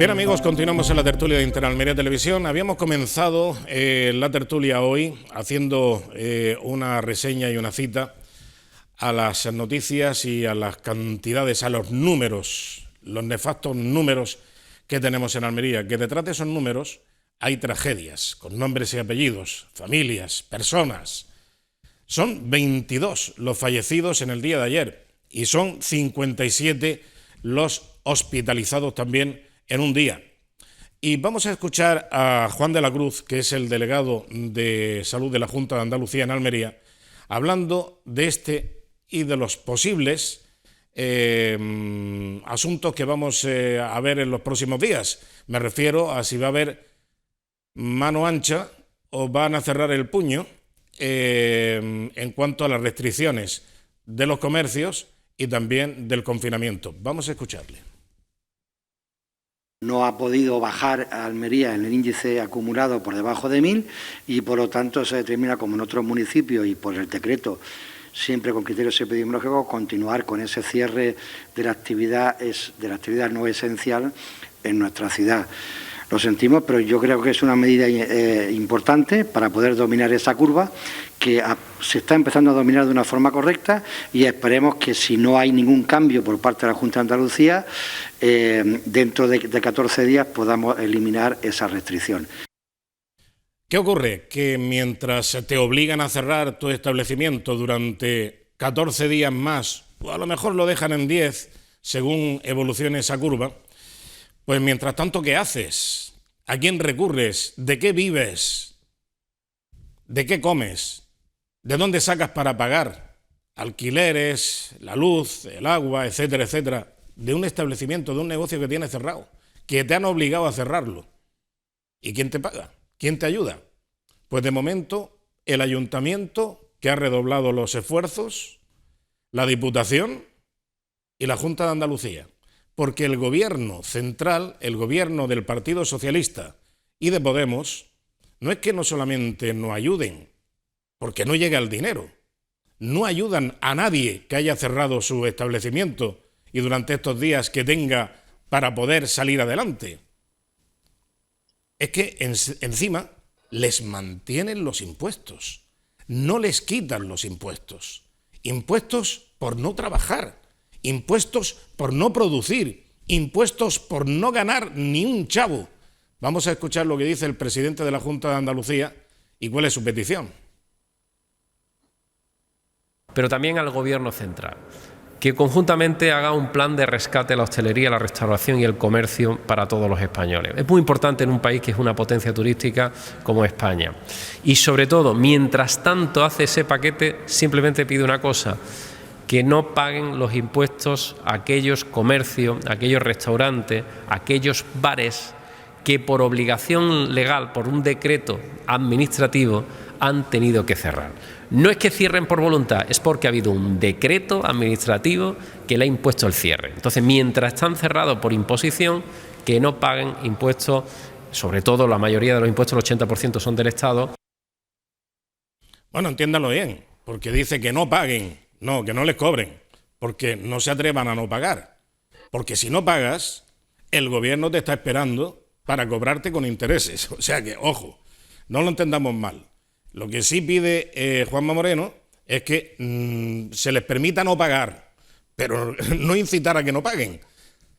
Bien, amigos, continuamos en la tertulia de Interalmería Televisión. Habíamos comenzado la tertulia hoy haciendo una reseña y una cita a las noticias y a las cantidades, a los números, los nefastos números que tenemos en Almería, que detrás de esos números hay tragedias, con nombres y apellidos, familias, personas. Son 22 los fallecidos en el día de ayer y son 57 los hospitalizados también en un día. Y vamos a escuchar a Juan de la Cruz, que es el delegado de Salud de la Junta de Andalucía en Almería, hablando de este y de los posibles asuntos que vamos a ver en los próximos días. Me refiero a si va a haber mano ancha o van a cerrar el puño en cuanto a las restricciones de los comercios y también del confinamiento. Vamos a escucharle. No ha podido bajar a Almería en el índice acumulado por debajo de 1000 y por lo tanto se determina, como en otros municipios y por el decreto, siempre con criterios epidemiológicos, continuar con ese cierre de la actividad no esencial en nuestra ciudad. Lo sentimos, pero yo creo que es una medida importante para poder dominar esa curva que se está empezando a dominar de una forma correcta y esperemos que si no hay ningún cambio por parte de la Junta de Andalucía, dentro de 14 días podamos eliminar esa restricción. ¿Qué ocurre? Que mientras te obligan a cerrar tu establecimiento durante 14 días más, o a lo mejor lo dejan en 10, según evolucione esa curva, pues mientras tanto, ¿qué haces? ¿A quién recurres? ¿De qué vives? ¿De qué comes? ¿De dónde sacas para pagar alquileres, la luz, el agua, etcétera, etcétera? De un establecimiento, de un negocio que tienes cerrado, que te han obligado a cerrarlo. ¿Y quién te paga? ¿Quién te ayuda? Pues de momento el ayuntamiento, que ha redoblado los esfuerzos, la Diputación y la Junta de Andalucía. Porque el gobierno central, el gobierno del Partido Socialista y de Podemos, no es que no solamente no ayuden, porque no llega el dinero, no ayudan a nadie que haya cerrado su establecimiento y durante estos días que tenga para poder salir adelante. Es que encima les mantienen los impuestos, no les quitan los impuestos. Impuestos por no trabajar, impuestos por no producir, impuestos por no ganar ni un chavo. Vamos a escuchar lo que dice el presidente de la Junta de Andalucía y cuál es su petición. Pero también al Gobierno central, que conjuntamente haga un plan de rescate a la hostelería, la restauración y el comercio para todos los españoles. Es muy importante en un país que es una potencia turística como España. Y sobre todo, mientras tanto hace ese paquete, simplemente pide una cosa: que no paguen los impuestos a aquellos comercios, a aquellos restaurantes, a aquellos bares que por obligación legal, por un decreto administrativo, han tenido que cerrar. No es que cierren por voluntad, es porque ha habido un decreto administrativo que le ha impuesto el cierre. Entonces, mientras están cerrados por imposición, que no paguen impuestos, sobre todo la mayoría de los impuestos, el 80% son del Estado. Bueno, entiéndanlo bien, porque dice que no paguen. No, que no les cobren, porque no se atrevan a no pagar. Porque si no pagas, el gobierno te está esperando para cobrarte con intereses. O sea que, ojo, no lo entendamos mal. Lo que sí pide Juanma Moreno es que se les permita no pagar, pero no incitar a que no paguen.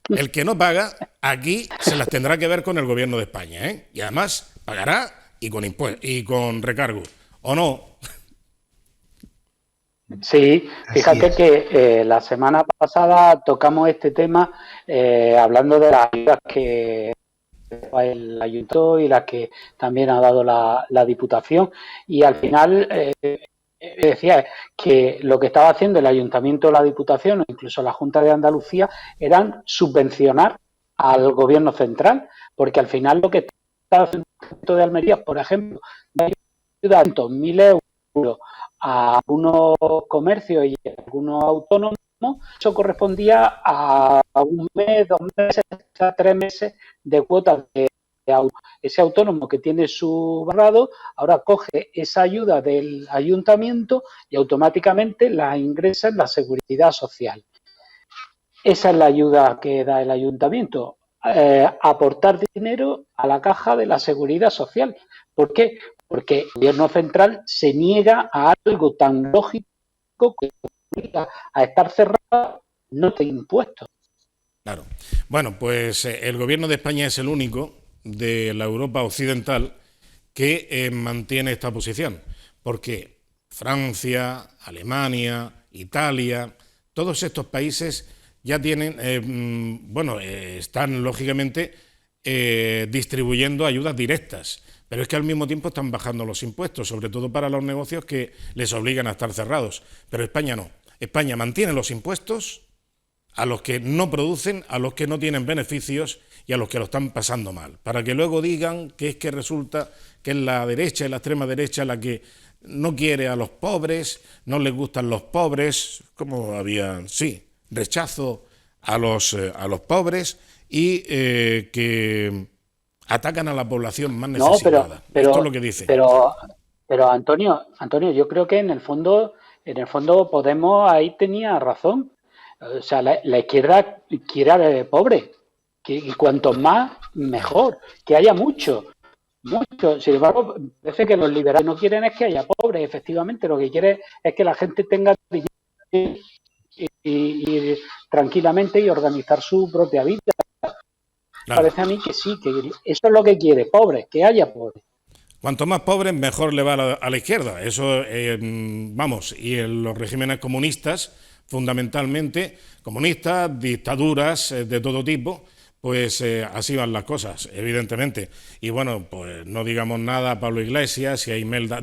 El que no paga, aquí se las tendrá que ver con el gobierno de España, ¿eh? Y además pagará y con recargo. ¿O no? Sí, fíjate que la semana pasada tocamos este tema hablando de las ayudas que el ayuntamiento y las que también ha dado la Diputación, y al final decía que lo que estaba haciendo el ayuntamiento, la Diputación o incluso la Junta de Andalucía eran subvencionar al gobierno central, porque al final lo que está haciendo el de Almería, por ejemplo, da ayuda de 1.000 euros a algunos comercios y a algunos autónomos, eso correspondía a un mes, 2 meses, hasta 3 meses de cuotas de ese autónomo que tiene su barrado, ahora coge esa ayuda del ayuntamiento y automáticamente la ingresa en la seguridad social. Esa es la ayuda que da el ayuntamiento. aportar dinero a la caja de la seguridad social. ¿Por qué? Porque el gobierno central se niega a algo tan lógico que obliga a estar cerrado, no te impuestos. Claro. Bueno, pues el gobierno de España es el único de la Europa occidental que mantiene esta posición, porque Francia, Alemania, Italia, todos estos países ya tienen, están lógicamente distribuyendo ayudas directas, pero es que al mismo tiempo están bajando los impuestos, sobre todo para los negocios que les obligan a estar cerrados. Pero España no. España mantiene los impuestos a los que no producen, a los que no tienen beneficios y a los que lo están pasando mal, para que luego digan que es que resulta que es la derecha y la extrema derecha la que no quiere a los pobres, no les gustan los pobres, como había, sí, rechazo a los pobres y que atacan a la población más necesitada. Pero, esto es lo que dice. Pero Antonio, yo creo que en el fondo Podemos ahí tenía razón. O sea, la izquierda quiere pobre, y cuanto más, mejor, que haya mucho. Sin embargo, parece que los liberales no quieren es que haya pobres, efectivamente, lo que quieren es que la gente tenga dinero y tranquilamente y organizar su propia vida. Claro. Parece a mí que sí, que eso es lo que quiere, pobres, que haya pobres. Cuanto más pobres, mejor le va a la izquierda. Eso, y en los regímenes comunistas, fundamentalmente, comunistas, dictaduras de todo tipo, pues así van las cosas, evidentemente. Y bueno, pues no digamos nada a Pablo Iglesias y a Imelda, a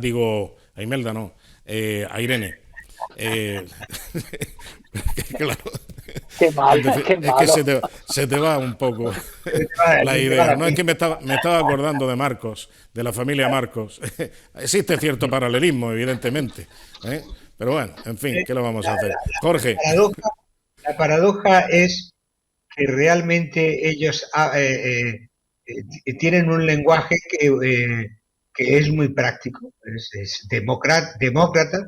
Irene. Claro. Qué malo. Es que se te va un poco la idea. No, es que me estaba acordando de Marcos, de la familia Marcos. Existe cierto paralelismo, evidentemente, ¿eh? Pero bueno, en fin, ¿qué lo vamos a hacer? Jorge. La paradoja es que realmente ellos tienen un lenguaje que es muy práctico, es demócrata,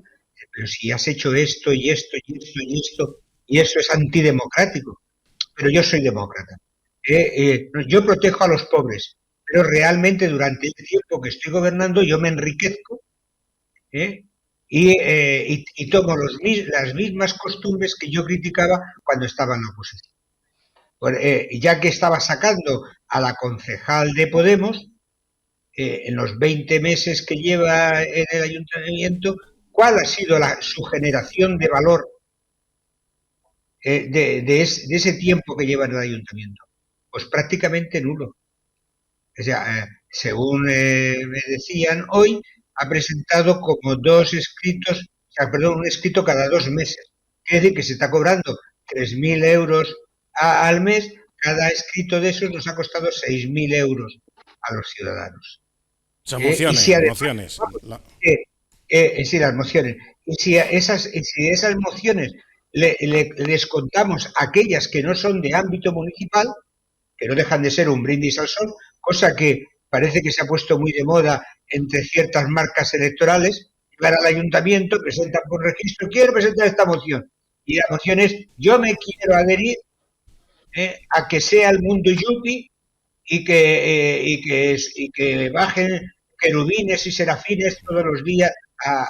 pero si has hecho esto y esto y esto y esto, y eso es antidemocrático. Pero yo soy demócrata. Yo protejo a los pobres, pero realmente durante el tiempo que estoy gobernando yo me enriquezco y tomo las mismas costumbres que yo criticaba cuando estaba en la oposición. Ya que estaba sacando a la concejal de Podemos, en los 20 meses que lleva en el ayuntamiento, ¿cuál ha sido su generación de valor de ese tiempo que lleva en el ayuntamiento? Pues prácticamente nulo. O sea, según me decían hoy, ha presentado como un escrito cada 2 meses. Quiere decir que se está cobrando 3.000 euros al mes. Cada escrito de esos nos ha costado 6.000 euros a los ciudadanos. Son mociones. Sí, las mociones. Y si esas mociones les contamos aquellas que no son de ámbito municipal, que no dejan de ser un brindis al sol, cosa que parece que se ha puesto muy de moda entre ciertas marcas electorales, van al ayuntamiento, presentan por registro, quiero presentar esta moción. Y la moción es, yo me quiero adherir a que sea el mundo yuppie y que bajen querubines y serafines todos los días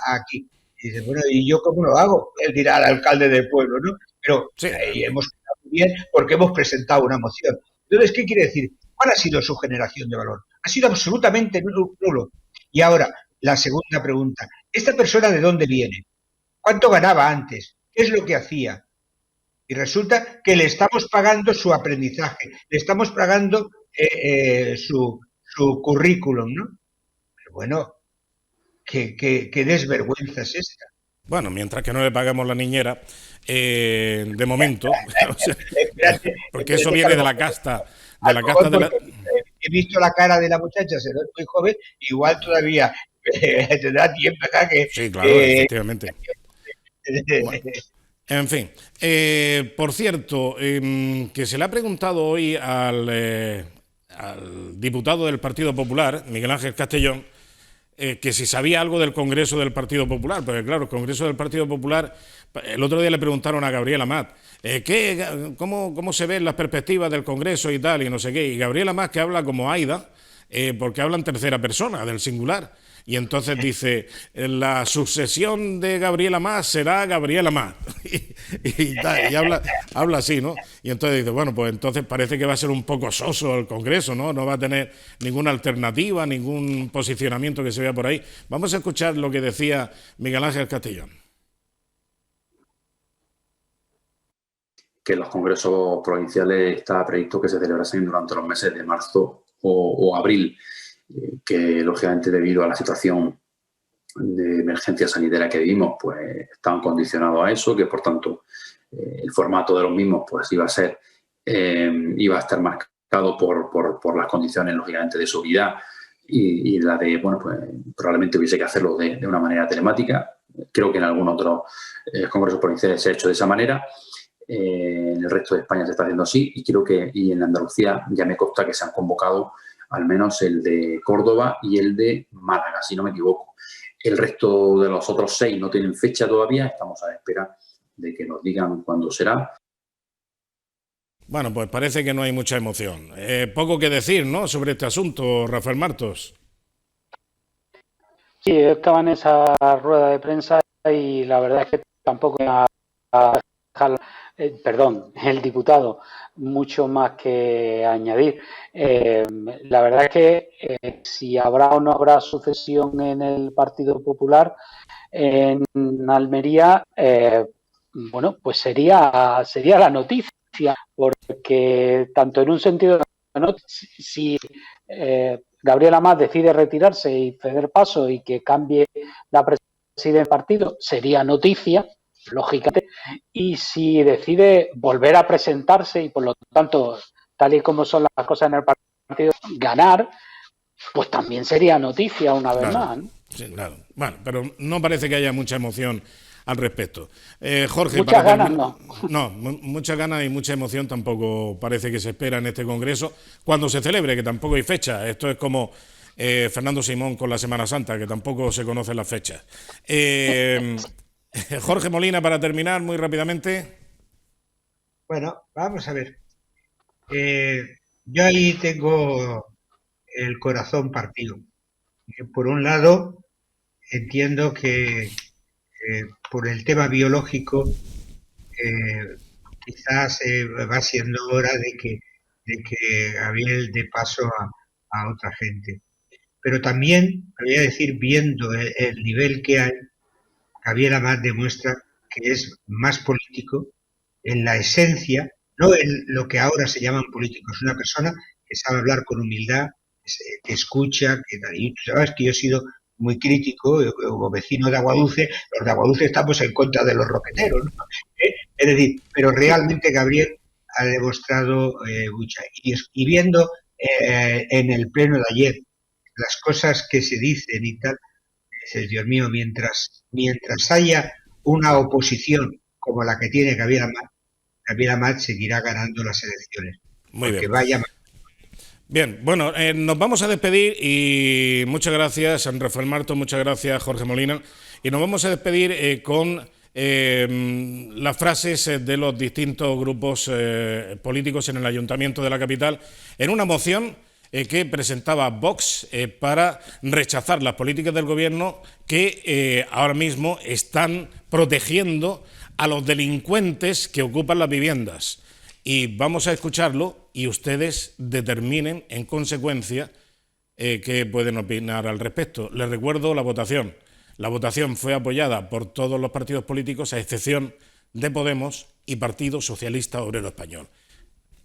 aquí. Y dice, bueno, ¿y yo cómo lo hago? Él dirá al alcalde del pueblo, ¿no? Pero sí, hemos quedado muy bien porque hemos presentado una moción. Entonces, ¿qué quiere decir? ¿Cuál ha sido su generación de valor? Ha sido absolutamente nulo. Y ahora, la segunda pregunta. ¿Esta persona de dónde viene? ¿Cuánto ganaba antes? ¿Qué es lo que hacía? Y resulta que le estamos pagando su aprendizaje, le estamos pagando su currículum, ¿no? Pero bueno, ¿qué desvergüenza es esta? Bueno, mientras que no le pagamos la niñera, de momento, o sea, porque eso viene de la casta. He visto la cara de la muchacha, se ve muy joven, igual todavía te da tiempo acá que... Sí, claro, efectivamente. Bueno, en fin, por cierto, que se le ha preguntado hoy al diputado del Partido Popular, Miguel Ángel Castellón, que si sabía algo del Congreso del Partido Popular, porque claro, el Congreso del Partido Popular, el otro día le preguntaron a Gabriel Amat, ¿cómo se ven las perspectivas del Congreso y tal, y no sé qué? Y Gabriel Amat, que habla como Aida, porque habla en tercera persona, del singular, y entonces dice, la sucesión de Gabriel Amat será Gabriel Amat, y habla así, ¿no? Y entonces dice, bueno, pues entonces parece que va a ser un poco soso el Congreso, ¿no? No va a tener ninguna alternativa, ningún posicionamiento que se vea por ahí. Vamos a escuchar lo que decía Miguel Ángel Castellón. Que los congresos provinciales está previsto que se celebrasen durante los meses de marzo o abril, que lógicamente debido a la situación de emergencia sanitaria que vivimos, pues estaban condicionados a eso, que por tanto el formato de los mismos pues iba a estar marcado por las condiciones lógicamente de seguridad y la de, bueno, pues probablemente hubiese que hacerlo de una manera telemática. Creo que en algunos otros congresos provinciales se ha hecho de esa manera. En el resto de España se está haciendo así y creo que en Andalucía ya me consta que se han convocado al menos el de Córdoba y el de Málaga, si no me equivoco. El resto de los otros 6 no tienen fecha todavía, estamos a la espera de que nos digan cuándo será. Bueno, pues parece que no hay mucha emoción. Poco que decir, ¿no?, sobre este asunto, Rafael Martos. Sí, estaba en esa rueda de prensa y la verdad es que tampoco el diputado, mucho más que añadir. La verdad es que si habrá o no habrá sucesión en el Partido Popular en Almería, bueno, pues sería la noticia, porque tanto en un sentido, ¿no?, si Gabriel Amat decide retirarse y ceder paso y que cambie la presidencia del partido, sería noticia, lógicamente, y si decide volver a presentarse y por lo tanto, tal y como son las cosas en el partido, ganar, pues también sería noticia una vez más, ¿no? Sí, claro. Bueno, pero no parece que haya mucha emoción al respecto. Jorge, muchas ganas no. No, muchas ganas y mucha emoción tampoco parece que se espera en este Congreso cuando se celebre, que tampoco hay fecha. Esto es como Fernando Simón con la Semana Santa, que tampoco se conocen las fechas. Jorge Molina, para terminar, muy rápidamente. Bueno, vamos a ver. Yo ahí tengo el corazón partido. Por un lado, entiendo que por el tema biológico quizás va siendo hora de que Gabriel dé paso a otra gente. Pero también, voy a decir, viendo el nivel que hay, Gabriel Amat demuestra que es más político en la esencia, no en lo que ahora se llaman políticos. Es una persona que sabe hablar con humildad, que escucha, y tú sabes que yo he sido muy crítico, como vecino de Aguadulce. Los de Aguadulce estamos en contra de los roqueteros, ¿no? Es decir, pero realmente Gabriel ha demostrado mucha. Y viendo en el pleno de ayer las cosas que se dicen y tal, Dios mío, mientras haya una oposición como la que tiene Gabriel Amat seguirá ganando las elecciones. Muy bien. Bien, bueno, nos vamos a despedir y muchas gracias, Rafael Martos, muchas gracias, Jorge Molina, y nos vamos a despedir con las frases de los distintos grupos políticos en el Ayuntamiento de la capital en una moción que presentaba Vox para rechazar las políticas del gobierno que ahora mismo están protegiendo a los delincuentes que ocupan las viviendas. Y vamos a escucharlo y ustedes determinen en consecuencia qué pueden opinar al respecto. Les recuerdo la votación. La votación fue apoyada por todos los partidos políticos a excepción de Podemos y Partido Socialista Obrero Español.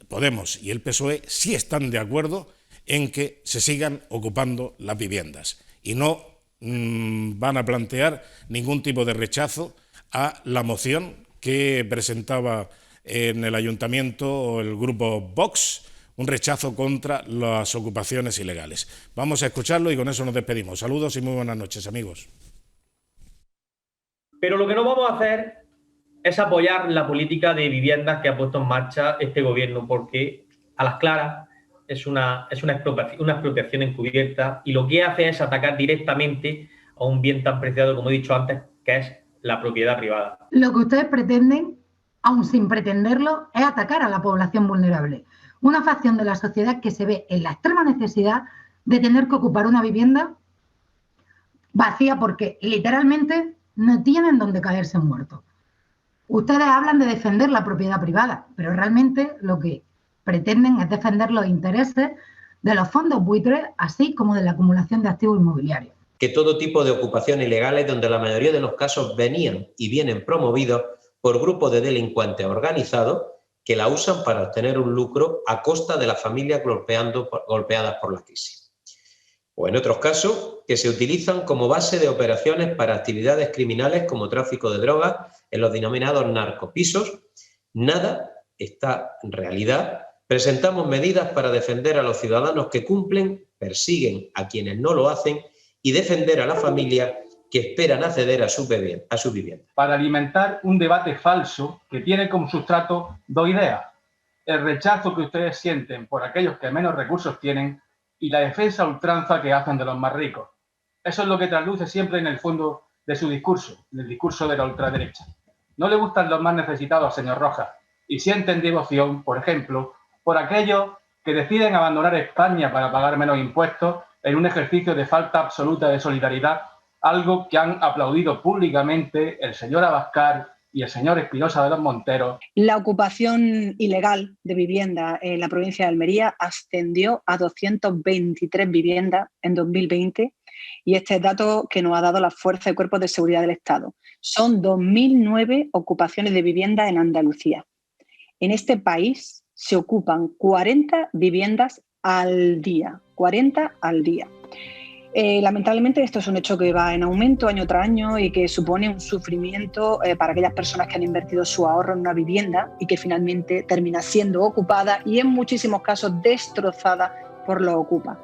Podemos y el PSOE sí están de acuerdo en que se sigan ocupando las viviendas y no van a plantear ningún tipo de rechazo a la moción que presentaba en el Ayuntamiento el grupo Vox, un rechazo contra las ocupaciones ilegales. Vamos a escucharlo y con eso nos despedimos. Saludos y muy buenas noches, amigos. Pero lo que no vamos a hacer es apoyar la política de viviendas que ha puesto en marcha este gobierno, porque a las claras es una expropiación encubierta, y lo que hace es atacar directamente a un bien tan preciado, como he dicho antes, que es la propiedad privada. Lo que ustedes pretenden, aun sin pretenderlo, es atacar a la población vulnerable. Una facción de la sociedad que se ve en la extrema necesidad de tener que ocupar una vivienda vacía porque literalmente no tienen donde caerse muertos. Ustedes hablan de defender la propiedad privada, pero realmente lo que pretenden es defender los intereses de los fondos buitres, así como de la acumulación de activos inmobiliarios. Que todo tipo de ocupaciones ilegales, donde la mayoría de los casos venían y vienen promovidos por grupos de delincuentes organizados que la usan para obtener un lucro a costa de las familias golpeadas por la crisis. O en otros casos, que se utilizan como base de operaciones para actividades criminales como tráfico de drogas en los denominados narcopisos. Nada está en realidad. Presentamos medidas para defender a los ciudadanos que cumplen, persiguen a quienes no lo hacen y defender a la familia que esperan acceder a su vivienda. Para alimentar un debate falso que tiene como sustrato dos ideas: el rechazo que ustedes sienten por aquellos que menos recursos tienen y la defensa a ultranza que hacen de los más ricos. Eso es lo que trasluce siempre en el fondo de su discurso, en el discurso de la ultraderecha. No le gustan los más necesitados, señor Rojas, y sienten devoción, por ejemplo, por aquellos que deciden abandonar España para pagar menos impuestos en un ejercicio de falta absoluta de solidaridad, algo que han aplaudido públicamente el señor Abascal y el señor Espinosa de los Monteros. La ocupación ilegal de vivienda en la provincia de Almería ascendió a 223 viviendas en 2020, y este es dato que nos ha dado la Fuerza de Cuerpos de Seguridad del Estado. Son 2.009 ocupaciones de vivienda en Andalucía. En este país se ocupan 40 viviendas al día, 40 al día. Lamentablemente esto es un hecho que va en aumento año tras año y que supone un sufrimiento para aquellas personas que han invertido su ahorro en una vivienda y que finalmente termina siendo ocupada y en muchísimos casos destrozada por los ocupas.